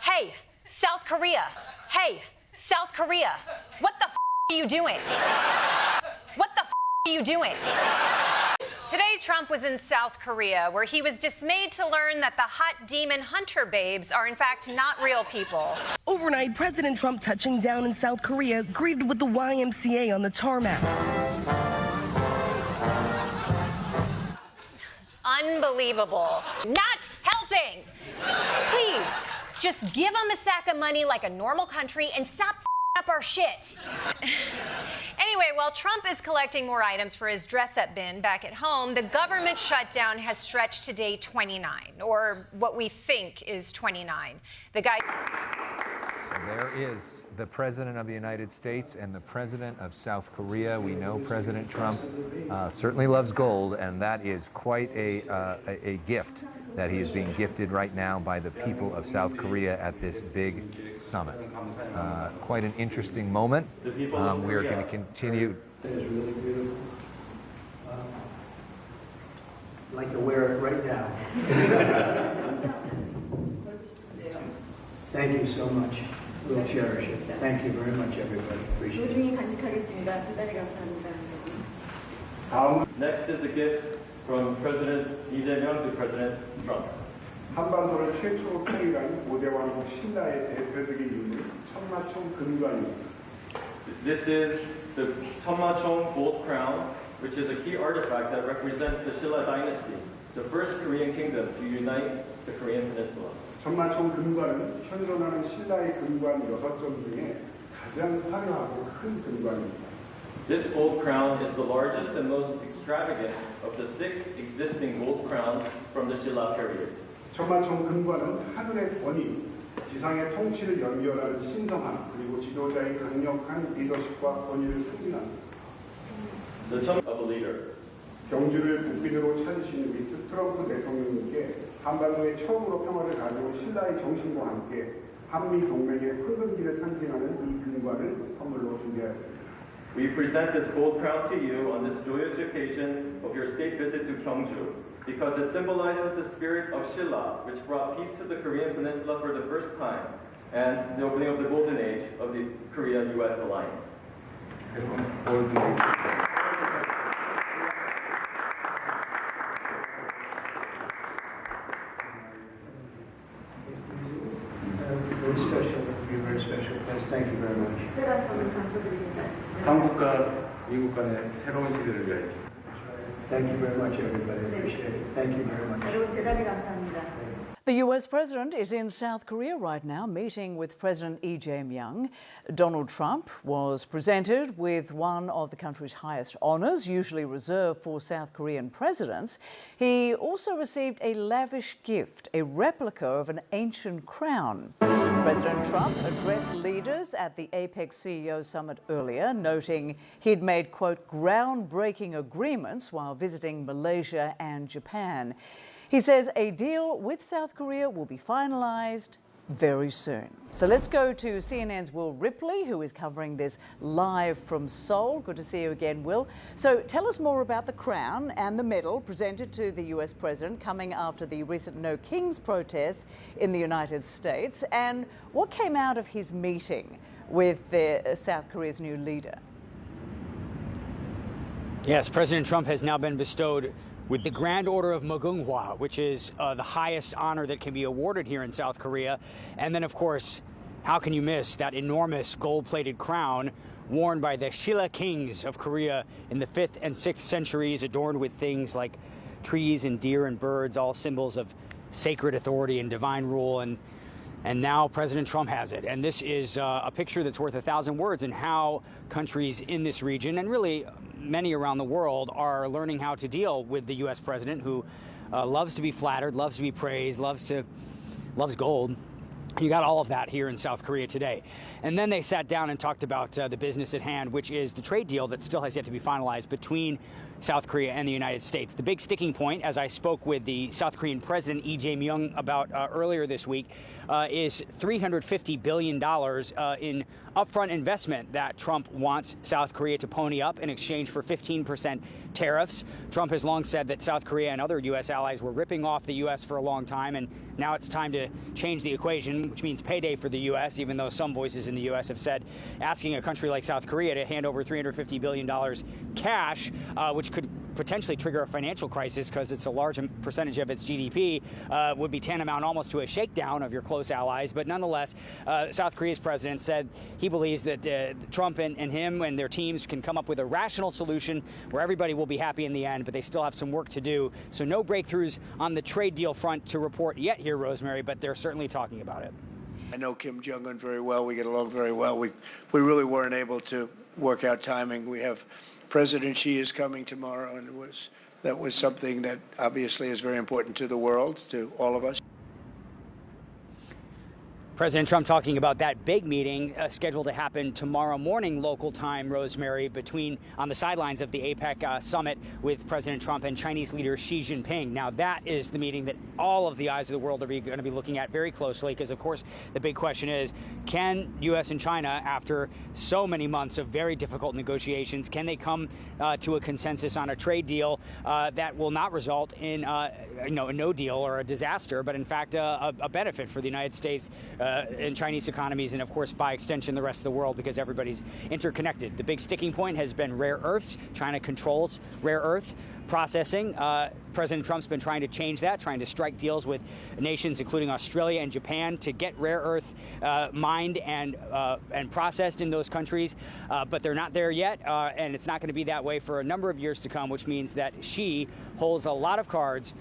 Hey, South Korea. Hey, South Korea. What the are you doing? What the are you doing? Today, Trump was in South Korea, where he was dismayed to learn that the hot demon hunter babes are in fact not real people. Overnight, President Trump touching down in South Korea, greeted with the YMCA on the tarmac. Unbelievable. Not helping. Please, just give them a sack of money like a normal country and stop up our shit. Anyway, while Trump is collecting more items for his dress-up bin back at home, the government shutdown has stretched to day 29, or what we think is 29. The guy... So there is the President of the United States and the President of South Korea. We know President Trump certainly loves gold, and that is quite a gift that he is being gifted right now by the people of South Korea at this big summit. Quite an interesting moment. We are going to continue. I'd like to wear it right now. Thank you so much. We'll cherish it. Thank you very much, everybody. Appreciate it. 소중히 간직하겠습니다. 대단히 감사합니다. Next is a gift from President Lee Jae-myung to President Trump. 한반도를 최초로 통일한 고대 왕국 신라의 대표적인 유물 천마총 금관입니다. This is the Cheonmachong gold crown, which is a key artifact that represents the Silla dynasty, the first Korean kingdom to unite the Korean peninsula. 천마총 금관은 현존하는 신라의 금관 6점 중에 가장 화려하고 큰 금관입니다. This gold crown is the largest and most extravagant of the 6 existing gold crowns from the Silla period. 천마총 금관은 하늘의 권위, 지상의 통치를 연결하는 신성함, 그리고 지도자의 강력한 리더십과 권위를 상징합니다. The tomb of a leader. 경주를 국빈으로 찾으신 우리 트럼프 대통령님께 한반도에 처음으로 평화를 가져온 신라의 정신과 함께 한미 동맹의 황금기를 상징하는 이 금관을 선물로 준비하였습니다. We present this gold crown to you on this joyous occasion of your state visit to Gyeongju, because it symbolizes the spirit of Silla, which brought peace to the Korean peninsula for the first time, and the opening of the golden age of the Korea-U.S. alliance. Very special. You're very special. Yes, thank you very much. 특별한 선물 감사드립니다. 한국과 미국 간의 새로운 시대를 위하여. Thank you very much, everybody. Appreciate it. Thank you very much. 여러분 대단히 감사합니다. The US president is in South Korea right now, meeting with President Lee Jae-myung. Donald Trump was presented with one of the country's highest honors, usually reserved for South Korean presidents. He also received a lavish gift, a replica of an ancient crown. President Trump addressed leaders at the APEC CEO summit earlier, noting he'd made, quote, groundbreaking agreements while visiting Malaysia and Japan. He says a deal with South Korea will be finalized very soon. So let's go to CNN's Will Ripley, who is covering this live from Seoul. Good to see you again, Will. So tell us more about the crown and the medal presented to the US president coming after the recent No Kings protests in the United States, and what came out of his meeting with South Korea's new leader. Yes, President Trump has now been bestowed with the Grand Order of Mugunghwa, which is the highest honor that can be awarded here in South Korea. And then, of course, how can you miss that enormous gold-plated crown worn by the Silla kings of Korea in the 5th and 6th centuries, adorned with things like trees and deer and birds, all symbols of sacred authority and divine rule. And now President Trump has it. And this is a picture that's worth 1,000 words in how countries in this region, and really many around the world, are learning how to deal with the U.S. president, who loves to be flattered, loves to be praised, loves gold. You got all of that here in South Korea today. And then they sat down and talked about the business at hand, which is the trade deal that still has yet to be finalized between South Korea and the United States. The big sticking point, as I spoke with the South Korean President Lee Jae-myung about earlier this week, is $350 billion in upfront investment that Trump wants South Korea to pony up in exchange for 15% tariffs. Trump has long said that South Korea and other U.S. allies were ripping off the U.S. for a long time, and now it's time to change the equation, which means payday for the U.S., even though some voices in the U.S. have said asking a country like South Korea to hand over $350 billion cash, which could potentially trigger a financial crisis because it's a large percentage of its GDP, would be tantamount almost to a shakedown of your close allies. But nonetheless, South Korea's president said he believes that Trump and him and their teams can come up with a rational solution where everybody will be happy in the end, but they still have some work to do. So no breakthroughs on the trade deal front to report yet here, Rosemary, but they're certainly talking about it. I know Kim Jong-un very well. We get along very well. We really weren't able to work out timing. We have President Xi is coming tomorrow, and that was something that obviously is very important to the world, to all of us. President Trump talking about that big meeting scheduled to happen tomorrow morning local time, Rosemary, on the sidelines of the APEC summit with President Trump and Chinese leader Xi Jinping. Now, that is the meeting that all of the eyes of the world are going to be looking at very closely because, of course, the big question is, can U.S. and China, after so many months of very difficult negotiations, can they come to a consensus on a trade deal that will not result in a no deal or a disaster, but in fact a benefit for the United States and Chinese economies, and of course by extension the rest of the world, because everybody's interconnected. The big sticking point has been rare earths. China controls rare earths processing. President Trump's been trying to change that, trying to strike deals with nations including Australia and Japan to get rare earth mined and processed in those countries, but they're not there yet, and it's not going to be that way for a number of years to come, which means that Xi holds a lot of cards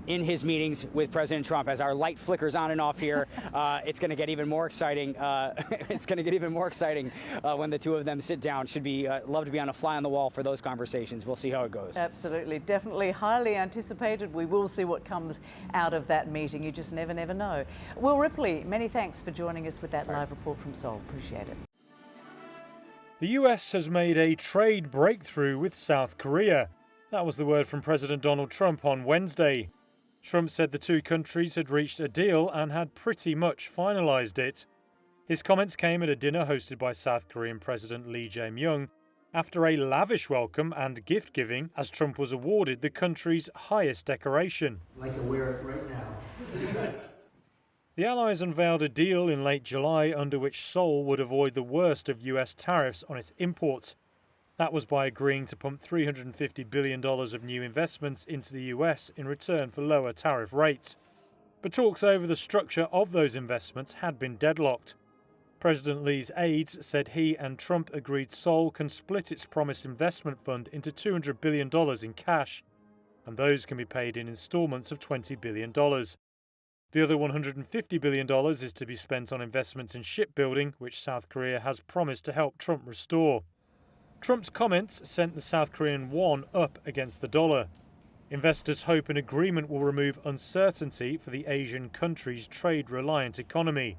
in his meetings with President Trump. As our light flickers on and off here, it's going to get even more exciting. It's going to get even more exciting when the two of them sit down. Should be love to be on a fly on the wall for those conversations. We'll see how it goes. Absolutely, definitely highly anticipated. We will see what comes out of that meeting. You just never know. Will Ripley, many thanks for joining us with that live report from Seoul. Appreciate it. The US has made a trade breakthrough with South Korea. That was the word from President Donald Trump on Wednesday. Trump said the two countries had reached a deal and had pretty much finalized it. His comments came at a dinner hosted by South Korean President Lee Jae-myung after a lavish welcome and gift-giving as Trump was awarded the country's highest decoration. I'd like to wear it right now. The Allies unveiled a deal in late July under which Seoul would avoid the worst of US tariffs on its imports. That was by agreeing to pump $350 billion of new investments into the US in return for lower tariff rates. But talks over the structure of those investments had been deadlocked. President Lee's aides said he and Trump agreed Seoul can split its promised investment fund into $200 billion in cash, and those can be paid in installments of $20 billion. The other $150 billion is to be spent on investments in shipbuilding, which South Korea has promised to help Trump restore. Trump's comments sent the South Korean won up against the dollar. Investors hope an agreement will remove uncertainty for the Asian country's trade-reliant economy.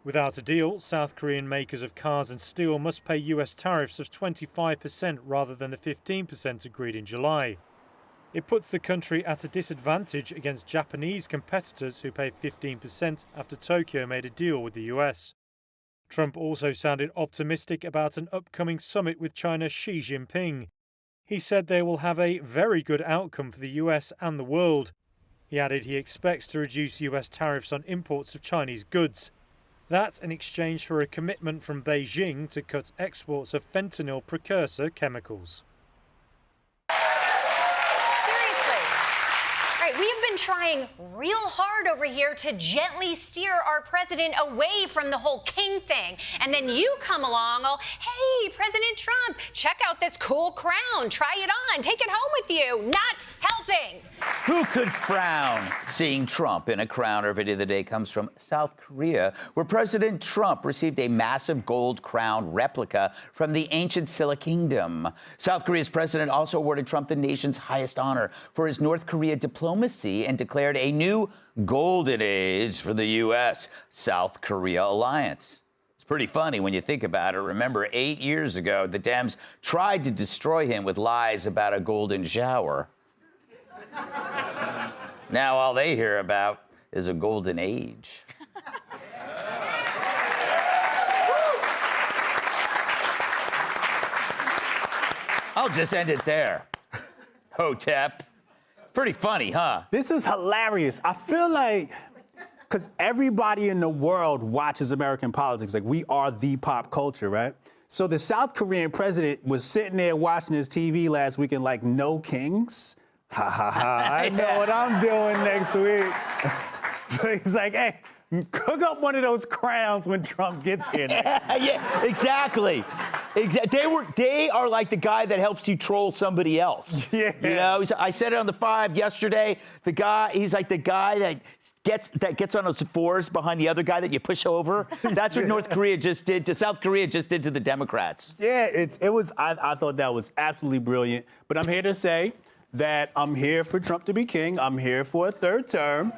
Without a deal, South Korean makers of cars and steel must pay US tariffs of 25% rather than the 15% agreed in July. It puts the country at a disadvantage against Japanese competitors who pay 15% after Tokyo made a deal with the US. Trump also sounded optimistic about an upcoming summit with China's Xi Jinping. He said they will have a very good outcome for the US and the world. He added he expects to reduce US tariffs on imports of Chinese goods. That in exchange for a commitment from Beijing to cut exports of fentanyl precursor chemicals. We have been trying real hard over here to gently steer our president away from the whole king thing. And then you come along, hey, President Trump, check out this cool crown. Try it on. Take it home with you. Not helping. Who could frown seeing Trump in a crown? Our video of the day comes from South Korea, where President Trump received a massive gold crown replica from the ancient Silla Kingdom. South Korea's president also awarded Trump the nation's highest honor for his North Korea diplomacy and declared a new golden age for the U.S.-South Korea alliance. It's pretty funny when you think about it. Remember, 8 years ago, the Dems tried to destroy him with lies about a golden shower. Now all they hear about is a golden age. I'll just end it there. Hotep. It's pretty funny, huh? This is hilarious. I feel like, because everybody in the world watches American politics, like we are the pop culture, right? So the South Korean president was sitting there watching his TV last weekend like, no kings? Ha ha ha, I know what I'm doing next week. So he's like, hey, cook up one of those crowns when Trump gets here next week. Yeah, exactly. They are like the guy that helps you troll somebody else. Yeah. You know, I said it on the 5 yesterday. He's like the guy that gets on those fours behind the other guy that you push over. That's what North Korea just did to South Korea just did to the Democrats. Yeah, I thought that was absolutely brilliant. But I'm here to say that I'm here for Trump to be king. I'm here for a third term.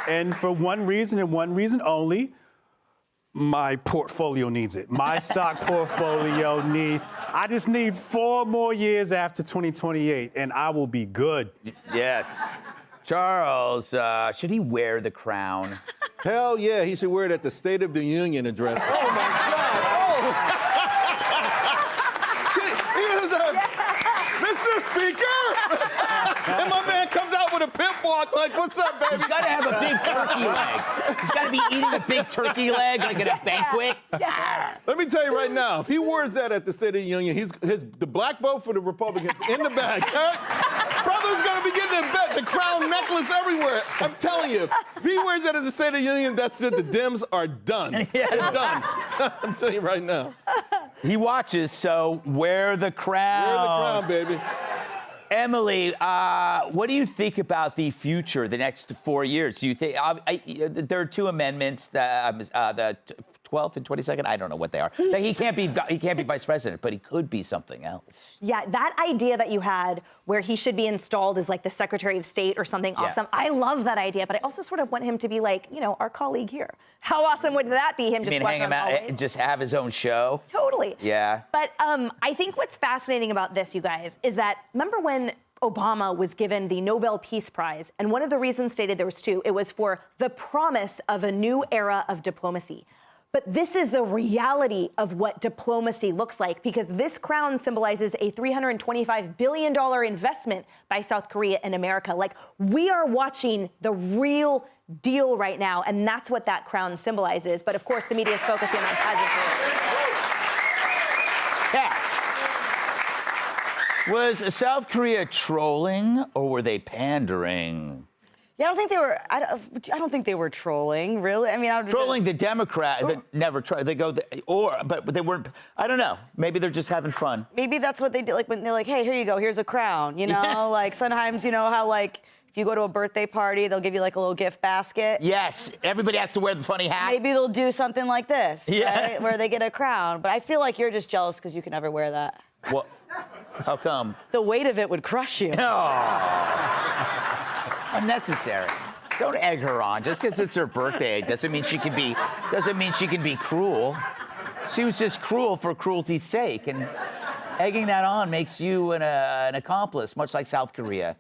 And for one reason and one reason only, my portfolio needs it. My stock portfolio needs. I just need 4 more years after 2028, and I will be good. Yes. Charles, should he wear the crown? Hell yeah, he should wear it at the State of the Union address. Oh my God! Oh. he is Mr. Speaker. And my man comes out with a pimp walk like, what's up, baby? He's got to have a big turkey leg. He's got to be eating a big turkey leg like at a banquet. Yeah. Let me tell you right now, if he wears that at the State of the Union, the black vote for the Republicans in the bag. Right? Brother's going to be getting the crown necklace everywhere. I'm telling you, if he wears that at the State of the Union, that's it. The Dems are done. Yeah. They're done. I'm telling you right now. He watches, so wear the crown. Wear the crown, baby. Emily, what do you think about the future, the next 4 years? Do you think there are 2 amendments, the 12th and 22nd? I don't know what they are. That he can't be vice president, but he could be something else. Yeah, that idea that you had where he should be installed as like the Secretary of State or something awesome. I love that idea, but I also sort of want him to be like, you know, our colleague here. How awesome would that be? Him just hang him out and just have his own show? Totally. Yeah. But I think what's fascinating about this, you guys, is that remember when Obama was given the Nobel Peace Prize, and one of the reasons stated there was 2, it was for the promise of a new era of diplomacy. But this is the reality of what diplomacy looks like, because this crown symbolizes a $325 billion investment by South Korea in America. Like, we are watching the real deal right now, and that's what that crown symbolizes. But of course, the media is focusing on pageantry. Yeah. Was South Korea trolling, or were they pandering? Yeah, I don't think they were. I don't think they were trolling, really. I mean, trolling the Democrat that never try. They go, but they weren't. I don't know. Maybe they're just having fun. Maybe that's what they do. Like when they're like, "Hey, here you go. Here's a crown." You know, Yeah. like sometimes you know how like if you go to a birthday party, they'll give you like a little gift basket. Yes, everybody has to wear the funny hat. Maybe they'll do something like this, Yeah. right? Where they get a crown. But I feel like you're just jealous because you can never wear that. What? How come? The weight of it would crush you. Unnecessary. Don't egg her on. Just because it's her birthday doesn't mean she can be cruel. She was just cruel for cruelty's sake, and egging that on makes you an accomplice, much like South Korea.